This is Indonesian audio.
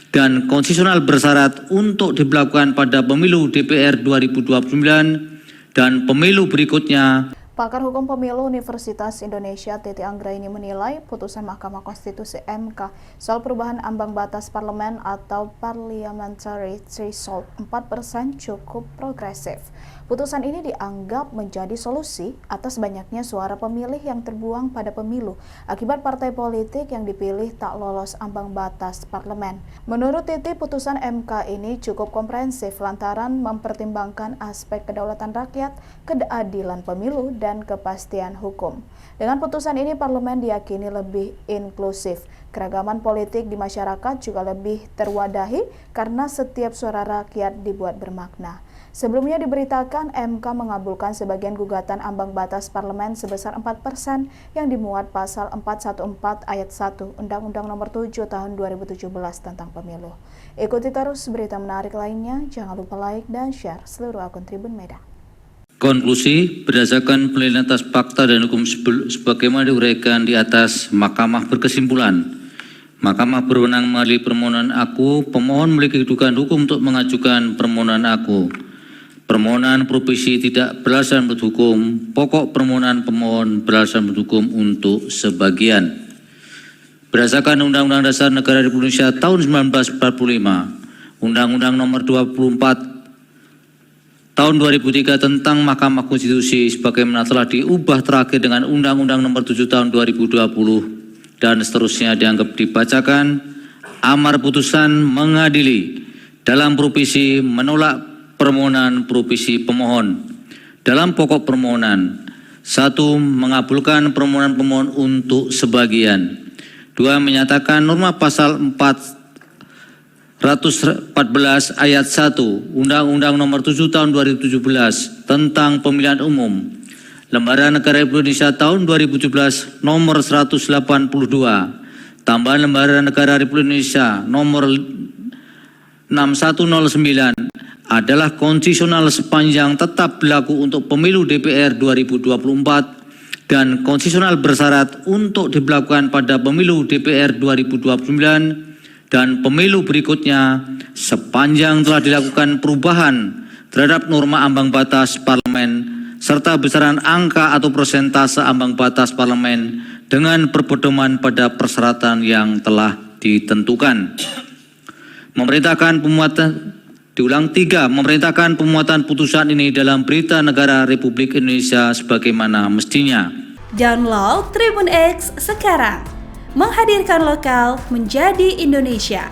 dan konstitusional bersyarat untuk diberlakukan pada pemilu DPR 2029 dan pemilu berikutnya. Pakar Hukum Pemilu Universitas Indonesia Titi Anggraini menilai putusan Mahkamah Konstitusi (MK) soal perubahan ambang batas parlemen atau parliamentary threshold 4% cukup progresif. Putusan ini dianggap menjadi solusi atas banyaknya suara pemilih yang terbuang pada pemilu akibat partai politik yang dipilih tak lolos ambang batas parlemen. Menurut Titi, putusan MK ini cukup komprehensif lantaran mempertimbangkan aspek kedaulatan rakyat, keadilan pemilu, dan kepastian hukum. Dengan putusan ini, parlemen diyakini lebih inklusif. Keragaman politik di masyarakat juga lebih terwadahi karena setiap suara rakyat dibuat bermakna. Sebelumnya diberitakan MK mengabulkan sebagian gugatan ambang batas parlemen sebesar 4% yang dimuat pasal 414 ayat 1 Undang-Undang Nomor 7 Tahun 2017 tentang Pemilu. Ikuti terus berita menarik lainnya, jangan lupa like dan share seluruh akun Tribun Medan. Konklusi, berdasarkan penelitian atas fakta dan hukum sebagaimana diuraikan di atas, Mahkamah berkesimpulan, Mahkamah berwenang mengadili permohonan aku, pemohon memiliki kedudukan hukum untuk mengajukan permohonan aku. Permohonan provisi tidak beralasan menurut hukum, pokok permohonan pemohon beralasan menurut hukum untuk sebagian. Berdasarkan Undang-Undang Dasar Negara Republik Indonesia tahun 1945, Undang-Undang Nomor 24 Tahun 2003 tentang Mahkamah Konstitusi sebagaimana telah diubah terakhir dengan Undang-Undang Nomor 7 Tahun 2020 dan seterusnya dianggap dibacakan, amar putusan mengadili dalam provisi menolak permohonan provisi pemohon. Dalam pokok permohonan, 1. Mengabulkan permohonan pemohon untuk sebagian. 2. Menyatakan norma pasal 414 ayat 1 Undang-Undang Nomor 7 Tahun 2017 tentang Pemilihan Umum, Lembaran Negara Republik Indonesia tahun 2017 Nomor 182, tambahan Lembaran Negara Republik Indonesia Nomor 6109 adalah konstitusional sepanjang tetap berlaku untuk pemilu DPR 2024 dan konstitusional bersyarat untuk diberlakukan pada pemilu DPR 2029 dan pemilu berikutnya sepanjang telah dilakukan perubahan terhadap norma ambang batas parlemen serta besaran angka atau persentase ambang batas parlemen dengan berpedoman pada persyaratan yang telah ditentukan. Memerintahkan pemuatan putusan ini dalam Berita Negara Republik Indonesia sebagaimana mestinya. Download Tribun X sekarang, menghadirkan lokal menjadi Indonesia.